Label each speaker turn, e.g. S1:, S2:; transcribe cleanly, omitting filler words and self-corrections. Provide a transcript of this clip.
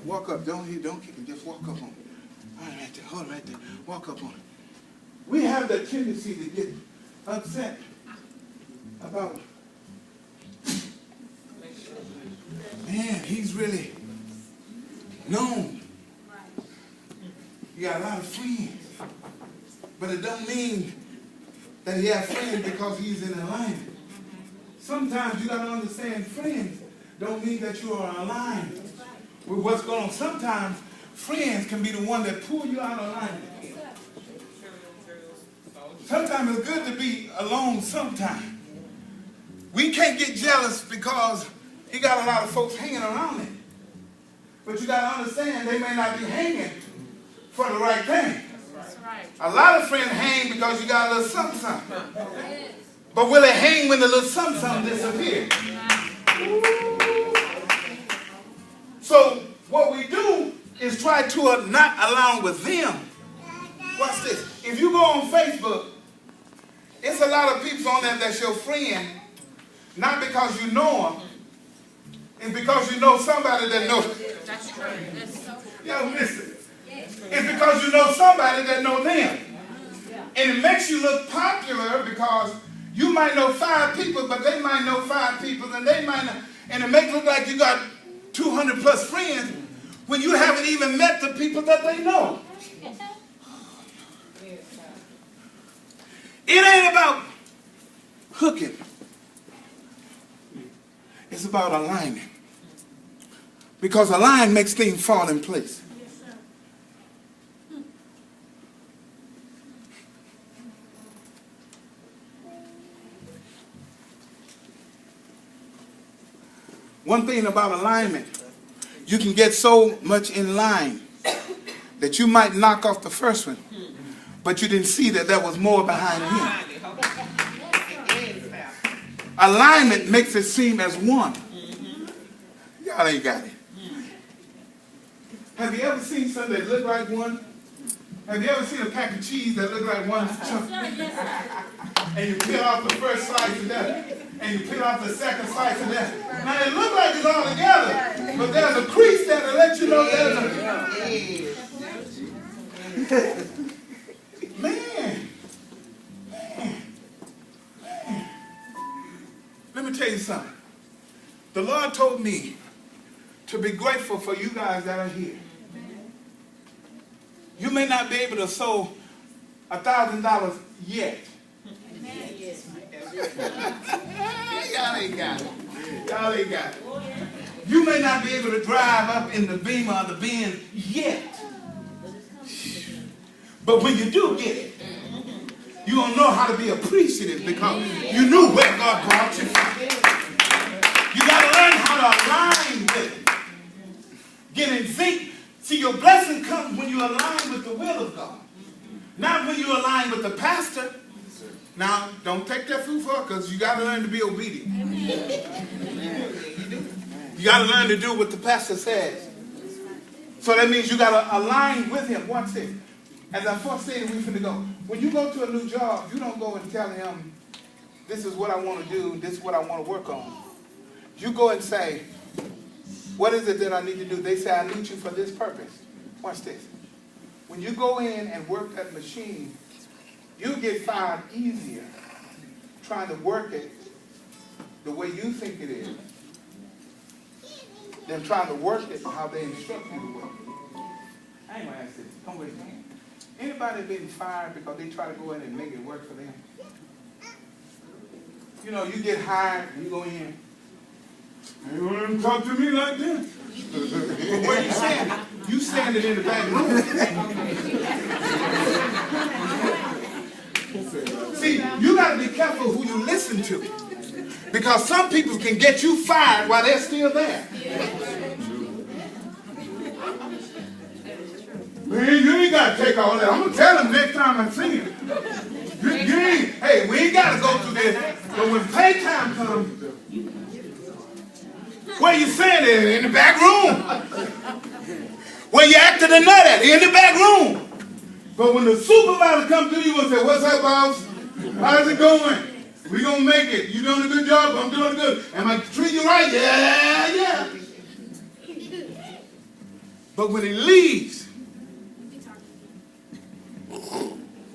S1: Walk up. Don't kick it. Just walk up on it. All right, right there. Hold it right there. Walk up on it. We have the tendency to get upset about, man, he's really known. He got a lot of friends. But it don't mean that he has friends because he's in alignment. Sometimes you got to understand friends don't mean that you are aligned with what's going on. Sometimes friends can be the one that pull you out of alignment. Sometimes it's good to be alone sometimes. We can't get jealous because he got a lot of folks hanging around him. But you got to understand they may not be hanging for the right thing. That's right. A lot of friends hang because you got a little something, something. But will they hang when the little something, something disappears? So what we do is try to not align with them. Watch this. If you go on Facebook, it's a lot of people on there that's your friend, not because you know them, it's because you know somebody that knows them. That's true. Yo, listen. It's because you know somebody that knows them. And it makes you look popular because you might know 5 people, but they might know 5 people, and they might not. And it makes it look like you got 200 plus friends when you haven't even met the people that they know. It ain't about hooking. It's about aligning. Because align makes things fall in place. One thing about alignment, you can get so much in line that you might knock off the first one, but you didn't see that there was more behind him. Alignment makes it seem as one. Y'all ain't got it. Have you ever seen something that look like one? Have you ever seen a pack of cheese that look like one chunk? And you peel off the first slice of that, and you peel off the second slice of that. Now it looks like it's all together, but there's a crease that will let you know there's a... Man. Let me tell you something. The Lord told me to be grateful for you guys that are here. You may not be able to sow $1,000 yet. Y'all ain't got it. Y'all ain't got it. You may not be able to drive up in the Beamer or the Benz yet. But when you do get it, you're going to know how to be appreciative because you knew where God brought you from. You got to learn how to align with it. Get in sync. See, your blessing comes when you align with the will of God. Not when you align with the pastor. Now, don't take that food for it because you got to learn to be obedient. You got to learn to do what the pastor says. So that means you got to align with him. Watch this. As I first said, we're finna go. When you go to a new job, you don't go and tell him, this is what I want to do, this is what I want to work on. You go and say, what is it that I need to do? They say, I need you for this purpose. Watch this. When you go in and work that machine, you get fired easier trying to work it the way you think it is than trying to work it how they instruct you to work it. I ain't going to ask this. Don't raise your hand. Anybody been fired because they try to go in and make it work for them? You know, you get hired and you go in. You want to talk to me like this? But where you standing? You standing in the back room. See, you got to be careful who you listen to. Because some people can get you fired while they're still there. Man, you ain't got to take all that. I'm going to tell them next time I see you. Hey, we ain't got to go through this. But when pay time comes, where you standing? In the back room. Where you acting a nut at? In the back room. But when the supervisor comes to you and say, what's up, boss? How's it going? We going to make it. You doing a good job? I'm doing good. Am I treating you right? Yeah. But when he leaves,